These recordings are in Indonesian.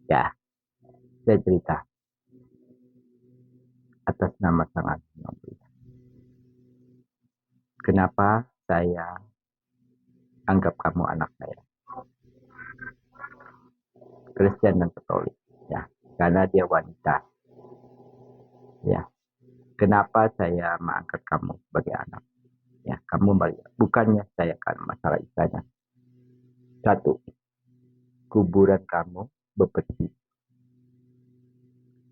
Ya, saya cerita atas nama sangat Agung. Kenapa saya anggap kamu anak saya? Kristen dan Katolik. Ya, karena dia wanita. Ya, kenapa saya mengangkat kamu sebagai anak? Ya, kamu bukannya saya kan masalah istana. Satu, kuburan kamu bepeti.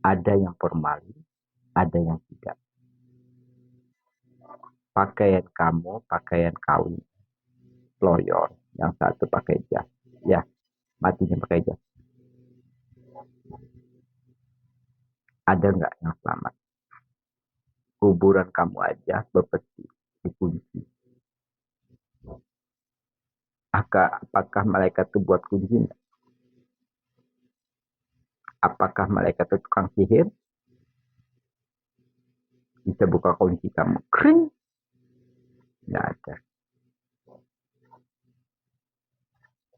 Ada yang formal, ada yang tidak. Pakaian kamu, pakaian kawin, loyor. Yang satu pakai jas. Ya, matinya pakai jas. Ada nggak yang selamat? Kuburan kamu aja bepeti, dikunci. Apakah malaikat itu buat kunci? Apakah malaikat itu tukang sihir? Bisa buka kunci kamu. Kring. Nggak ada.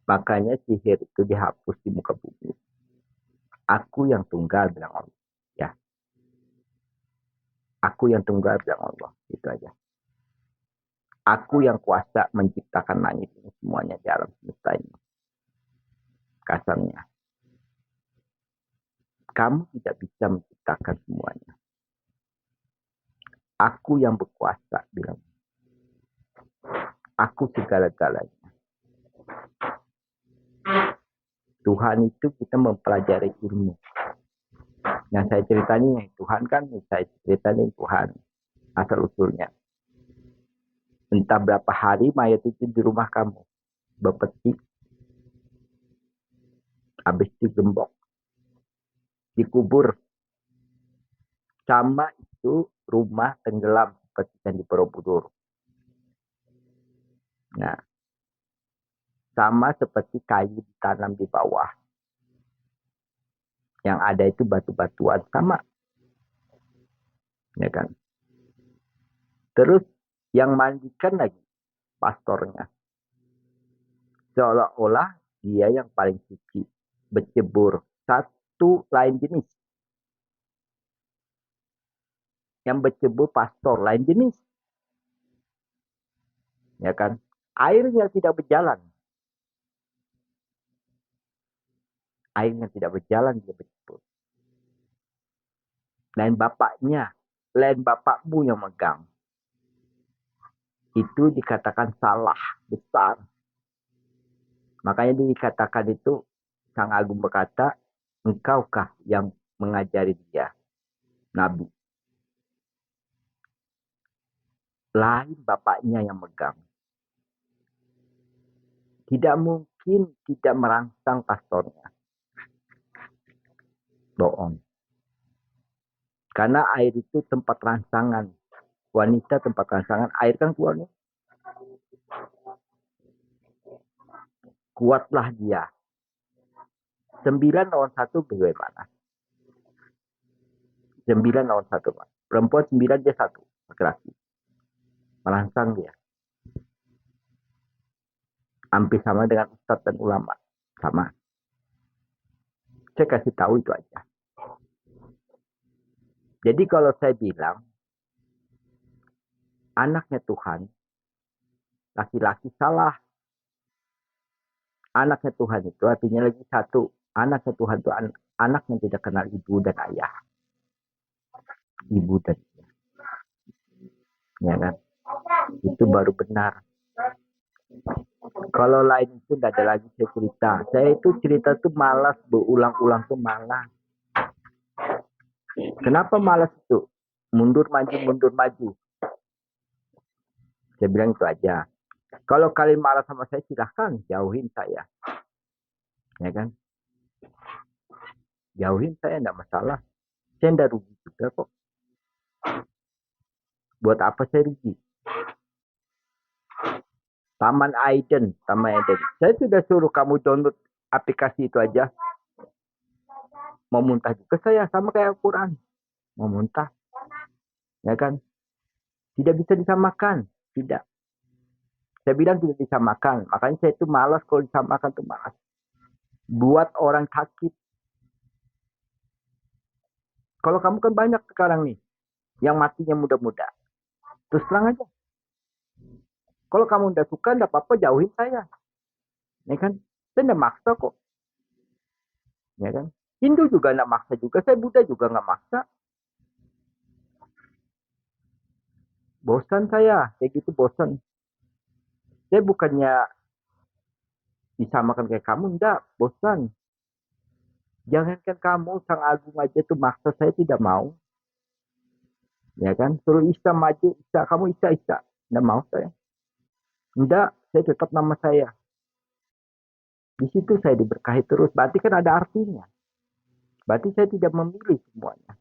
Makanya sihir itu dihapus di muka bumi. Aku yang tunggal bilang Allah. Ya, aku yang tunggal bilang Allah. Itu aja. Aku yang kuasa menciptakan langit ini semuanya di alam semesta ini. Kasarnya. Kamu tidak bisa menciptakan semuanya. Aku yang berkuasa bilang. Aku segala-galanya. Tuhan itu kita mempelajari ilmu. Yang saya ceritanya Tuhan kan, saya ceritanya Tuhan. Asal usulnya. Entah berapa hari mayat itu di rumah kamu. Bepetik. Habis digembok. Dikubur. Sama itu rumah tenggelam seperti yang di Borobudur. Nah, sama seperti kayu ditanam di bawah. Yang ada itu batu-batuan sama. Ya kan? Terus yang mandikan lagi pastornya. Seolah-olah dia yang paling suci. Bercebur. Satu lain jenis. Yang bercebur pastor lain jenis. Ya kan? Airnya tidak berjalan. Airnya tidak berjalan, dia bercebur. Lain bapaknya. Lain bapakmu yang megang. Itu dikatakan salah besar. Makanya dikatakan itu, Sang Agung berkata, engkaukah yang mengajari dia, Nabi. Lain bapaknya yang megang. Tidak mungkin tidak merangsang pastornya. Bohong. Karena air itu tempat rangsangan. Wanita tempat rangsangan. Air kan keluar nih. Kuatlah dia. 9 lawan 1 bagaimana? 9 lawan 1. Perempuan 9 dia 1. Laki-laki. Merangsang dia. Hampir sama dengan ustadz dan ulama. Sama. Saya kasih tahu itu aja. Jadi kalau saya bilang, anaknya Tuhan, laki-laki salah. Anaknya Tuhan itu artinya lagi satu. Anaknya Tuhan itu anak yang tidak kenal ibu dan ayah. Ibu dan ayah. Ya kan? Itu baru benar. Kalau lain itu tidak ada lagi saya cerita. Saya itu cerita tuh malas, berulang-ulang tuh malas. Kenapa malas itu? Mundur maju. Saya bilang itu aja. Kalau kalian marah sama saya, silahkan jauhin saya. Ya kan? Jauhin saya, enggak masalah. Saya enggak rugi juga kok. Buat apa saya rugi? Taman Aiden. Saya sudah suruh kamu download aplikasi itu aja. Mau muntah juga saya, sama kayak Al-Quran. Mau muntah. Ya kan? Tidak bisa disamakan. Tidak. Saya bilang tidak disamakan. Makanya saya itu malas kalau disamakan tuh malas. Buat orang sakit. Kalau kamu kan banyak sekarang nih, yang matinya muda-muda. Terus terang aja. Kalau kamu udah suka, enggak apa-apa, jauhin saya. Ya kan? Saya enggak maksa kok. Ya kan? Hindu juga enggak maksa juga. Saya Buddha juga enggak maksa. Bosan saya. Kayak gitu bosan. Saya bukannya disamakan kayak kamu. Enggak. Bosan. Jangankan kamu, Sang Agung aja tuh maksa saya tidak mau. Ya kan? Suruh Isa maju. Isa, kamu Isa, Isa. Enggak mau saya. Enggak. Saya tetap nama saya. Di situ saya diberkahi terus. Berarti kan ada artinya. Berarti saya tidak memilih semuanya.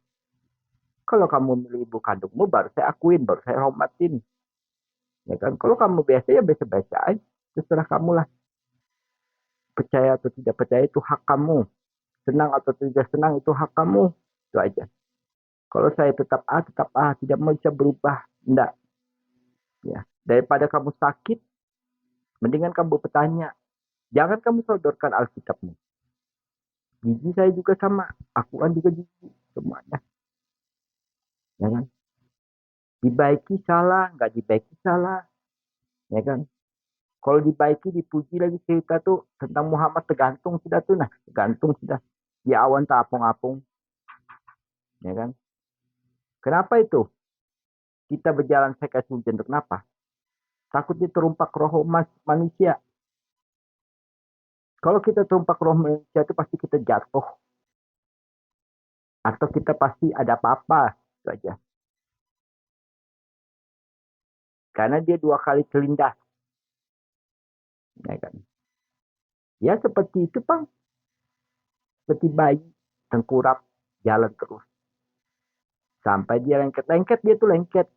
Kalau kamu milih ibu kandungmu, baru saya akuin, baru saya hormatin. Ya kan? Kalau kamu biasa, ya biasa-biasa aja. Terserah kamu lah. Percaya atau tidak percaya itu hak kamu. Senang atau tidak senang itu hak kamu. Itu aja. Kalau saya tetap A, tidak bisa berubah. Enggak. Ya. Daripada kamu sakit, mendingan kamu bertanya. Jangan kamu sodorkan Alkitabmu. Gigi saya juga sama. Aku kan juga gigi. Semuanya. Ya kan? Dibaiki salah, nggak dibaiki salah. Ya kan? Kalau dibaiki, dipuji lagi cerita tuh tentang Muhammad tergantung sudah tuh. Nah, tergantung sudah. Di awan tak apung-apung. Ya kan? Kenapa itu? Kita berjalan saya kasih hujan. Kenapa? Takutnya terumpak roh manusia. Kalau kita terumpak roh manusia itu pasti kita jatuh. Atau kita pasti ada apa-apa. Itu aja. Karena dia 2 kali terlindas. Ya kan? Ya seperti itu, Bang. Seperti bayi tengkurap jalan terus. Sampai dia lengket. Lengket dia tuh lengket.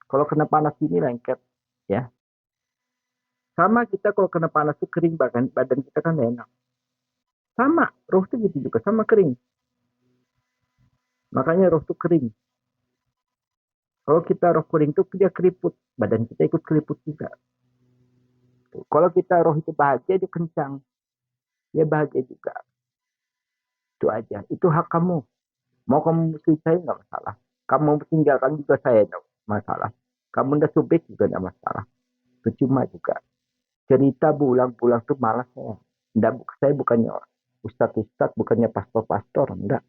Kalau kena panas ini lengket. Ya. Sama kita kalau kena panas tuh kering. Badan kita kan enak. Sama. Roh tuh gitu juga. Sama kering. Makanya roh tuh kering. Kalau kita roh kering tuh dia keriput. Badan kita ikut keriput juga. Kalau kita roh itu bahagia dia kencang. Dia bahagia juga. Itu aja. Itu hak kamu. Mau kamu musuhin saya nggak masalah. Kamu tinggalkan juga saya nggak masalah. Kamu udah subik juga nggak masalah. Percuma juga. Cerita berulang-ulang tuh malas saya. Nggak, saya bukannya ustadz-ustadz, bukannya pastor-pastor. Enggak.